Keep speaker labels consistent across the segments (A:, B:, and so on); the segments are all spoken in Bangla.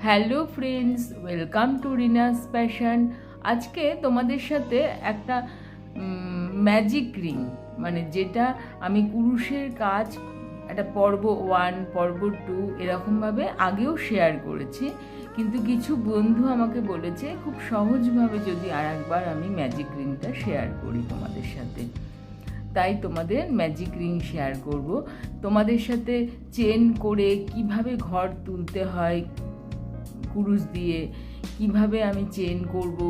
A: Hello friends, welcome to Rina's passion. আজকে তোমাদের সাথে একটা ম্যাজিক রিং, মানে যেটা আমি কুরুশের কাজ একটা পর্ব 1 পর্ব 2 এরকমভাবে আগেও শেয়ার করেছি, কিন্তু কিছু বন্ধু আমাকে বলেছে খুব সহজভাবে যদি আর একবার আমি ম্যাজিক রিংটা শেয়ার করি তোমাদের সাথে, তাই তোমাদের ম্যাজিক রিং শেয়ার করব। তোমাদের সাথে চেন করে কিভাবে ঘর তুলতে হয় কুরুশ দিয়ে, কিভাবে আমি চেন করব,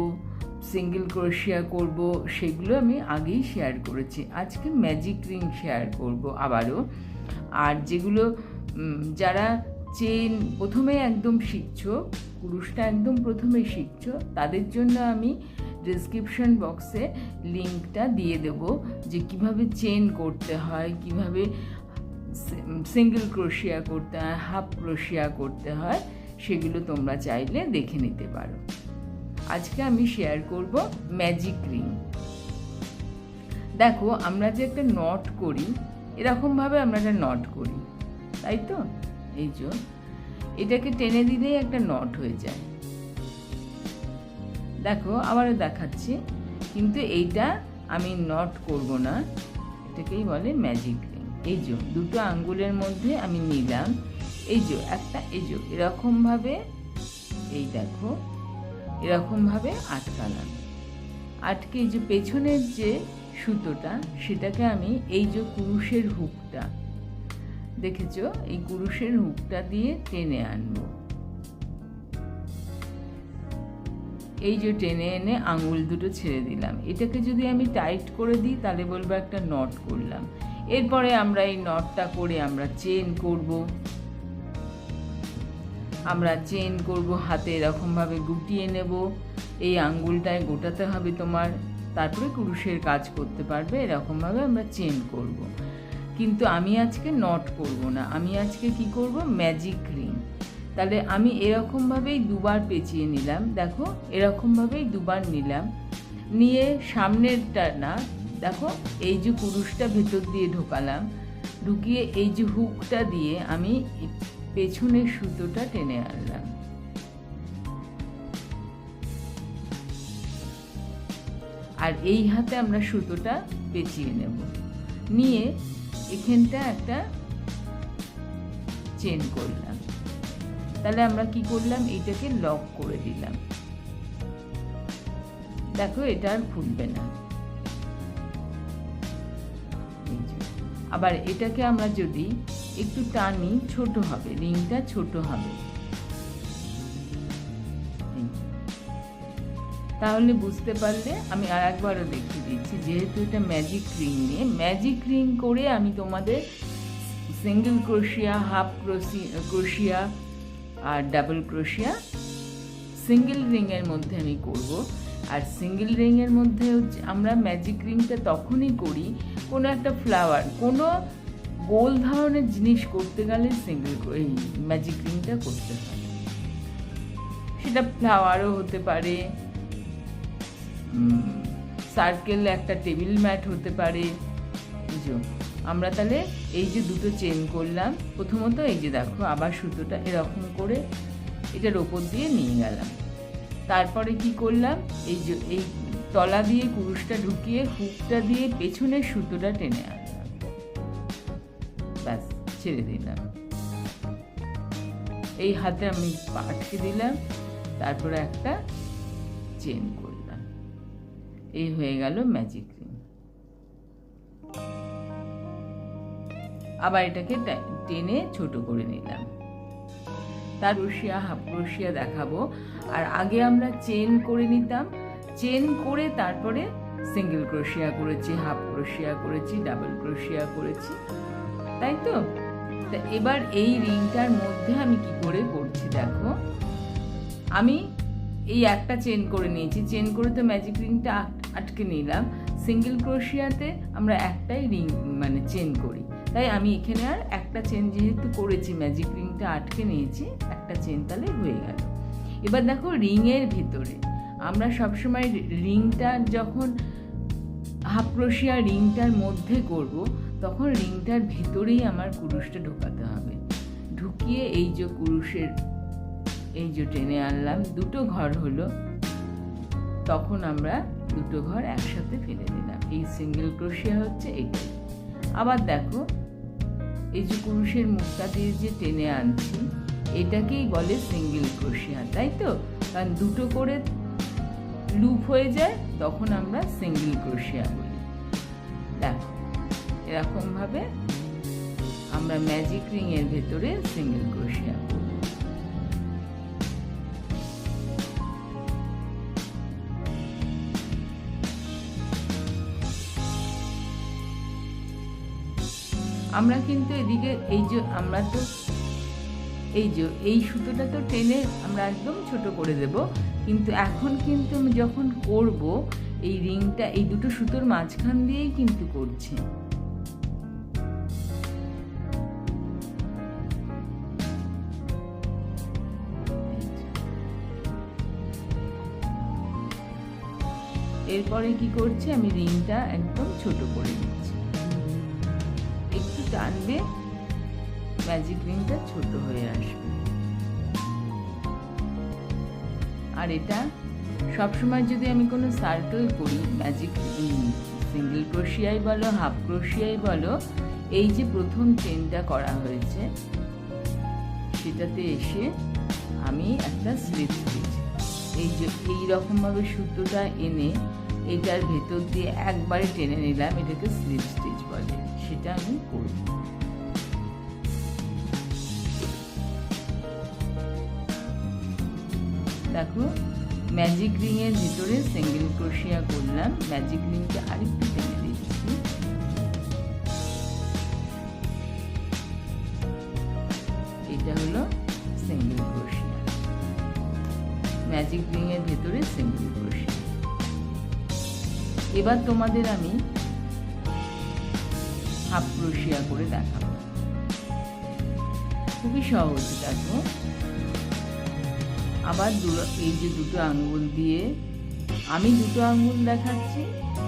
A: সিঙ্গেল ক্রোশিয়া করব, সেগুলো আমি আগেই শেয়ার করেছি। আজকে ম্যাজিক রিং শেয়ার করব আবারও। আর যেগুলো যারা চেন প্রথমে একদম শিখছো, কুরুশটা একদম প্রথমে শিখছো, তাদের জন্য আমি ডেসক্রিপশন বক্সে লিঙ্কটা দিয়ে দেব যে কিভাবে চেন করতে হয়, কিভাবে সিঙ্গেল ক্রোশিয়া করতে হয়, হাফ ক্রোশিয়া করতে হয়, সেগুলো তোমরা চাইলে দেখে নিতে পারো। আজকে আমি শেয়ার করব ম্যাজিক রিং। দেখো, আমরা যে একটা নট করি, এরকমভাবে আমরা একটা নট করি, তাই তো? এই যে এটাকে টেনে দিলেই একটা নট হয়ে যায়। দেখো, আবারও দেখাচ্ছি, কিন্তু এইটা আমি নট করব না, এটাকেই বলে ম্যাজিক রিং। এই যে দুটো আঙ্গুলের মধ্যে আমি নিলাম, এই যে একটা, এই যে এরকমভাবে, এই দেখো এরকমভাবে আটকালাম। আটকে এই যে পেছনের যে সুতোটা, সেটাকে আমি এই যে কুরুশের হুকটা দেখেছো, এই কুরুশের হুকটা দিয়ে টেনে আনবো। এই যে টেনে এনে আঙুল দুটো ছেড়ে দিলাম। এটাকে যদি আমি টাইট করে দিই তাহলে বলবো একটা নট করলাম। এরপরে আমরা এই নটটা করে আমরা চেন করব। আমরা চেন করব, হাতে এরকমভাবে গুটিয়ে নেব, এই আঙ্গুলটায় গোটাতে হবে তোমার, তারপরে কুরুশের কাজ করতে পারবে। এরকমভাবে আমরা চেন করব, কিন্তু আমি আজকে নট করব না, আমি আজকে কি করব, ম্যাজিক রিং। তাহলে আমি এরকমভাবেই দুবার পেঁচিয়ে নিলাম। দেখো, এরকমভাবেই দুবার নিলাম, নিয়ে সামনেরটা না, দেখো এই যে কুরুশটা ভেতর দিয়ে ঢোকালাম, ঢুকিয়ে এই যে হুকটা দিয়ে আমি পেছনের সুতোটা টেনে আনলাম। আর এই হাতে আমরা সুতোটা পেঁচিয়ে নেব, নিয়ে এখানটা একটা চেন করলাম। তাহলে আমরা কি করলাম, এইটাকে লক করে দিলাম। দেখো, এটা আর খুলবে না। আবার এটাকে আমরা যদি একটু টানি, ছোট হবে, রিংটা ছোট হবে। তাহলে বুঝতে পারলে আমি আর একবারও দেখিয়ে দিচ্ছি, যেহেতু এটা ম্যাজিক রিং নিয়ে, ম্যাজিক রিং করে আমি তোমাদের সিঙ্গেল ক্রোশিয়া, হাফ ক্রোশিয়া আর ডাবল ক্রোশিয়া সিঙ্গেল রিংয়ের মধ্যে আমি করব। আর সিঙ্গেল রিংয়ের মধ্যে আমরা ম্যাজিক রিংটা তখনই করি, কোনো একটা ফ্লাওয়ার, কোনো গোল ধরনের জিনিস করতে গেলে এই ম্যাজিক রিংটা করতে হয়। সেটা ফ্লাওয়ারও হতে পারে, সার্কেল একটা টেবিল ম্যাট হতে পারে। বুঝো, আমরা তাহলে এই যে দুটো চেন করলাম, প্রথমত এই যে দেখো আবার সুতোটা এরকম করে এটার ওপর দিয়ে নিয়ে গেলাম। তারপরে কি করলাম, এই যে এই তলা দিয়ে কুরুশটা ঢুকিয়ে হুকটা দিয়ে পেছনের সুতোটা টেনে আনলাম, ব্যাস ছেড়ে দিলাম। এই হাতে আমি আটকে দিলাম, তারপরে একটা চেন করলাম। এই হয়ে গেল ম্যাজিক রিং। আবার এটাকে টেনে ছোট করে নিলাম। তার ক্রোশিয়া, হাফ ক্রোশিয়া দেখাবো। আর আগে আমরা চেন করে নিতাম, চেন করে তারপরে সিঙ্গেল ক্রোশিয়া করেছি, হাফ ক্রোশিয়া করেছি, ডাবল ক্রোশিয়া করেছি, তাই তো? এবার এই রিংটার মধ্যে আমি কি করে করছি দেখো, আমি এই একটা চেন করে নিয়েছি, চেন করে তো ম্যাজিক রিংটা আটকে নিলাম। সিঙ্গেল ক্রোশিয়াতে আমরা একটাই রিং মানে চেন করি, তাই আমি এখানে আর একটা চেন যেহেতু করেছি, ম্যাজিক রিংটা আটকে নিয়েছি, একটা চেন তাহলে হয়ে গেল। এবার দেখো, রিংয়ের ভেতরে আমরা সবসময় রিংটা যখন হাফ ক্রোশিয়া রিংটার মধ্যে করব, তখন রিংটার ভেতরেই আমার কুরুশটা ঢোকাতে হবে। ঢুকিয়ে এই যে কুরুশের এই যে টেনে আনলাম, দুটো ঘর হলো, তখন আমরা দুটো ঘর একসাথে ফেলে দিলাম। এই সিঙ্গেল ক্রোশিয়া হচ্ছে এইটাই। আবার দেখো, এই যে কুরুশের মুখটা দিয়ে যে টেনে আনছি, এটাকেই বলে সিঙ্গেল ক্রোশিয়া, তাই তো? কারণ দুটো করে লুপ হয়ে যায়, তখন আমরা সিঙ্গেল ক্রোশিয়া বলি। দেখো, এরকম ভাবে আমরা ম্যাজিক রিং এর ভেতরে সিঙ্গেল ক্রোশিয়া করব। আমরা কিন্তু এদিকে এই যে আমরা তো এই সুতোটা তো টেনে আমরা একদম ছোট করে দেব, কিন্তু এখন কিন্তু আমি যখন করব এই রিংটা এই দুটো সুতোর মাঝখান দিয়েই কিন্তু করছি। এরপরে কি করছি, আমি রিংটা একদম ছোট করে দিচ্ছি। একটু টানবে, ম্যাজিক রিংটা ছোট হয়ে আসবে। আর এটা সবসময় যদি আমি কোনো সার্কেল করি, ম্যাজিক সিঙ্গেল ক্রোশিয়াই বলো, হাফ ক্রোশিয়াই বলো, এই যে প্রথম চেনটা করা হয়েছে সেটাতে এসে আমি একটা স্লিপ স্টিচ, এই যে এইরকমভাবে সুতোটা এনে এটার ভেতর দিয়ে একবারে টেনে নিলাম, এটাকে স্লিপ স্টিচ বলে, সেটা আমি করব। দেখো, ম্যাজিক রিং এর ভিতরে সিঙ্গেল ক্রোশিয়া করলাম, ম্যাজিক রিংকে আরেকটু টেনে দিচ্ছি। এটা হলো সিঙ্গেল ক্রোশিয়া, ম্যাজিক রিং এর ভিতরে সিঙ্গেল ক্রোশিয়া। এবার তোমাদের আমি হাফ ক্রোশিয়া করে দেখাবো, খুবই সহজ। দেখো, আবার এই যে দুটো আঙ্গুল দিয়ে আমি দুটো আঙ্গুল দেখাচ্ছি,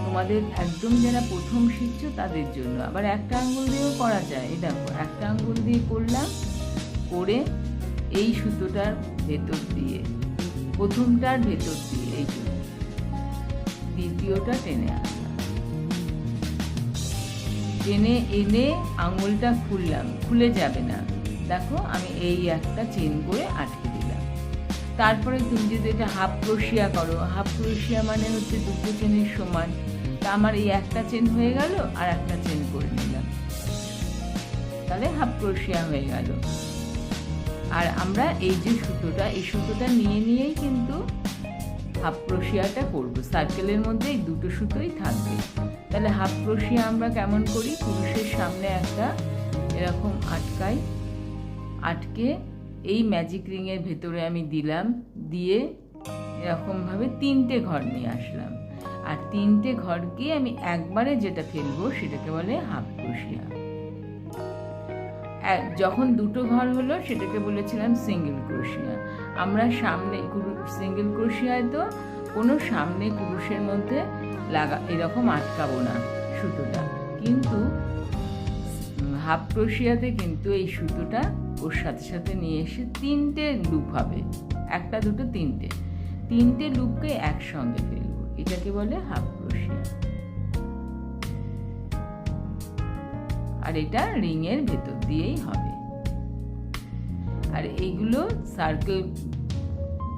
A: তোমাদের একদম যারা প্রথম শিখছো তাদের জন্য। আবার একটা আঙ্গুল দিয়েও করা যায়। এই দেখো, একটা আঙ্গুল দিয়ে করলাম, করে এই সুতোটার ভেতর দিয়ে, প্রথমটার ভেতর দিয়ে এই যে দ্বিতীয়টা টেনে আনলাম, টেনে এনে আঙ্গুলটা খুললাম, খুলে যাবে না। দেখো, আমি এই একটা চেন করে আটকে দিলাম। তারপরে তুমি যদি এটা হাফ ক্রোশিয়া করো, হাফ ক্রোশিয়া মানে হচ্ছে দুটো চেনের সমান, তা আমার এই একটা চেন হয়ে গেল, আর একটা চেন করে নিলাম, তাহলে হাফ ক্রোশিয়া হয়ে গেল। আর আমরা এই যে সুতোটা, এই সুতোটা নিয়েই কিন্তু হাফ ক্রোশিয়াটা করবো। সার্কেলের মধ্যে এই দুটো সুতোই থাকবে। তাহলে হাফ ক্রোশিয়া আমরা কেমন করি, কুরুশের সামনে একটা এরকম আটকাই, আটকে এই ম্যাজিক রিং এর ভেতরে আমি দিলাম, দিয়ে এরকম ভাবে তিনটে ঘর নিয়ে আসলাম। আর তিনটে ঘরকে আমি একবারে যেটা ফেলবো সেটাকে বলে হাফ ক্রোশিয়া। যখন দুটো ঘর হলো সেটাকে বলেছিলাম সিঙ্গেল ক্রোশিয়া। আমরা সামনে সিঙ্গেল ক্রোশিয়ায় তো কোনো সামনে কুরুশের মধ্যে এরকম আটকাবো না সুতোটা, কিন্তু হাফ ক্রোশিয়াতে কিন্তু এই সুতোটা ওর সাথে সাথে নিয়ে এসে তিনটে লুপ হবে, একটা দুটো তিনটে লুপকে একসঙ্গে ফেলবো, এটাকে বলে হাফ ক্রোশিয়া। আর এটা রিং এর ভেতর দিয়েই হবে। আর এইগুলো সার্কেল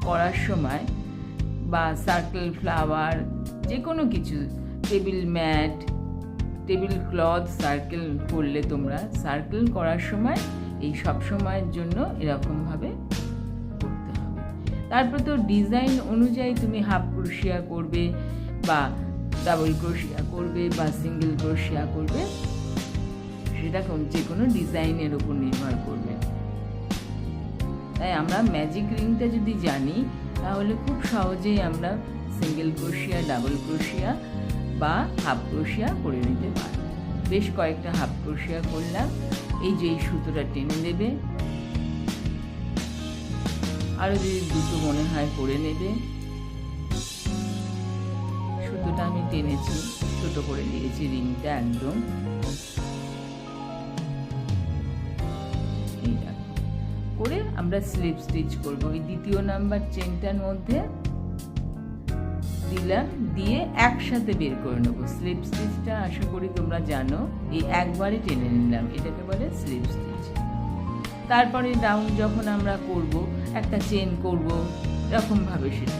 A: করার সময় বা সার্কেল ফ্লাওয়ার, যে কোনো কিছু, table mat, table cloth circle করলে তোমরা সার্কেল করার সময় এই সব সময়ের জন্য এরকমভাবে করতে হবে। তারপর তো ডিজাইন অনুযায়ী তুমি হাফ ক্রোশিয়া করবে বা ডাবল ক্রোশিয়া করবে বা সিঙ্গেল ক্রোশিয়া করবে, সেটা যে কোনো ডিজাইনের উপর নির্ভর করবে। তাই আমরা ম্যাজিক রিংটা যদি জানি তাহলে খুব সহজেই আমরা সিঙ্গেল ক্রোশিয়া, ডাবল ক্রোশিয়া বা হাফ ক্রোশিয়া করে নিতে পারি। বেশ কয়েকটা হাফ ক্রোশিয়া করলাম, এই যে এই সুতোটা টেনে নেবে, আরো যদি দুটো মনে হয় করে নেবে। সুতোটা আমি টেনেছি, ছোট করে দিয়েছি রিংটা একদম। করে আমরা স্লিপ স্টিচ করব। এই দ্বিতীয় নাম্বার চেনটার মধ্যে দিলাম, দিয়ে একসাথে বের করে নেবো। স্লিপ স্টিচটা আশা করি তোমরা জানো, এই একবারে টেনে নিলাম, এটাকে বলে স্লিপ স্টিচ। তারপরে ডাউন যখন আমরা করব, একটা চেন করব এরকম ভাবে। সেটা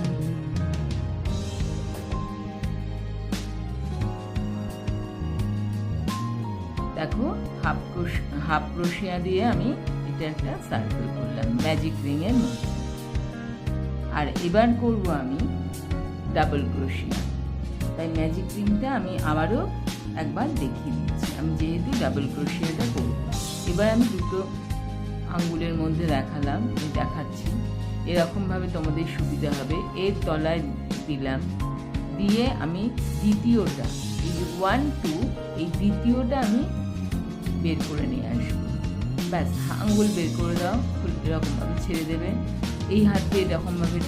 A: দেখো হাফ ক্রোশিয়া দিয়ে আমি এটা একটা সার্কেল করলাম ম্যাজিক রিং এর মধ্যে। আর এবার করব আমি ডাবল ক্রোশিয়া। তাই ম্যাজিক রিংটা আমি আবারও একবার দেখিয়ে দিচ্ছি, আমি যেহেতু ডাবল ক্রোশিয়াটা করব। এবার আমি দুটো আঙ্গুলের মধ্যে দেখাচ্ছি, এরকমভাবে তোমাদের সুবিধা হবে। এর তলায় দিলাম, দিয়ে আমি দ্বিতীয়টা, এই যে 1 2, এই দ্বিতীয়টা আমি বের করে নিয়ে আসবো। ব্যাস, আঙ্গুল বের করে দাও, এরকমভাবে ছেড়ে দেবে, এই হাত দিয়ে এরকমভাবে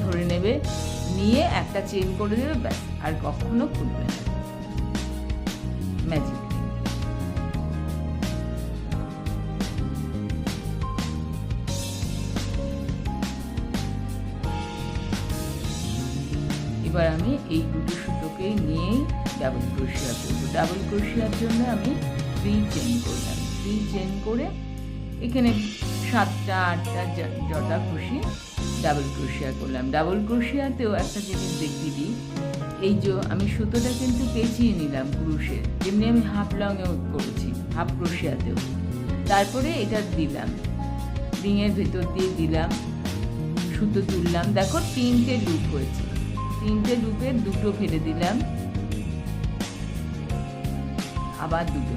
A: ধরে নেবে, নিয়ে একটা চেন করে দেবে, ব্যাস, আর কখনো খুলবে না। ম্যাজিক। এবার আমি এই দুটো সুতোকে নিয়েই ডাবল ক্রোশিয়া করব। ডাবল ক্রোশিয়ার জন্য আমি 3 চেন করলাম। 3 চেন করে এখানে 7টা 8টা যটা খুশি ডাবল ক্রোশিয়া করলাম। ডাবল ক্রোশিয়াতেও একটা জিনিস দেখিয়ে দিই, এই যে আমি সুতোটা কিন্তু পেঁচিয়ে নিলাম ক্রুশের, যেমনি আমি হাফ লংয়েও করেছি, হাফ ক্রোশিয়াতেও। তারপরে এটা দিলাম, রিংয়ের ভেতর দিয়ে দিলাম, সুতো তুললাম। দেখো 3টে লুপ হয়েছে, 3টে লুপের 2টো ফেলে দিলাম, আবার 2টো,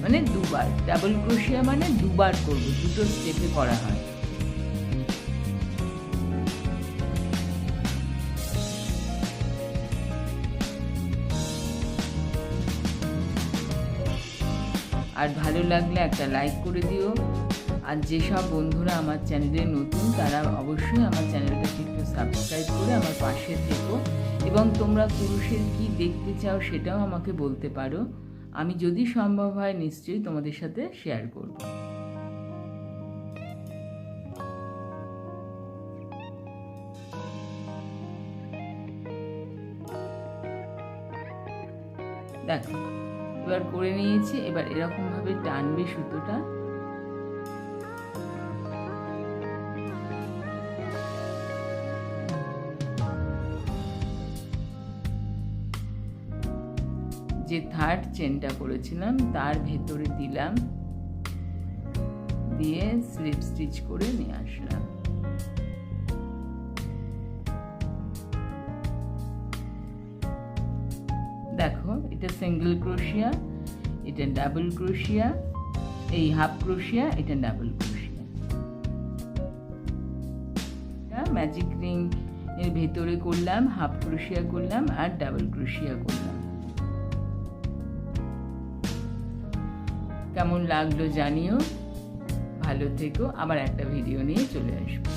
A: মানে দুবার। ডাবল ক্রোশিয়া মানে দুবার করব, 2টো স্টেপে করা হয়। আর ভালো লাগলে একটা লাইক করে দিও। আর যেসব বন্ধুরা আমার চ্যানেলে নতুন, তারা অবশ্যই আমার চ্যানেলটাকে একটু সাবস্ক্রাইব করে আমার পাশে থেকো। এবং তোমরা ক্রোশের কি দেখতে চাও সেটাও আমাকে বলতে পারো, আমি যদি সম্ভব হয় নিশ্চয়ই তোমাদের সাথে শেয়ার করব। দেখো এবার করে নিয়েছি। এবার এরকম ভাবে টানবে সুতোটা, যে 3rd চেনটা করেছিলাম তার ভেতরে দিলাম, দিয়ে স্লিপ স্টিচ করে নিয়ে আসলাম। দেখো এটা সিঙ্গেল ক্রোশিয়া, এটা ডাবল ক্রোশিয়া, এই হাফ ক্রোশিয়া, এটা ডাবল ক্রোশিয়া। ম্যাজিক রিং এর ভেতরে করলাম, হাফ ক্রোশিয়া করলাম আর ডাবল ক্রোশিয়া করলাম। কেমন লাগলো জানিও, ভালো থেকো। আবার একটা ভিডিও নিয়ে চলে আসবো।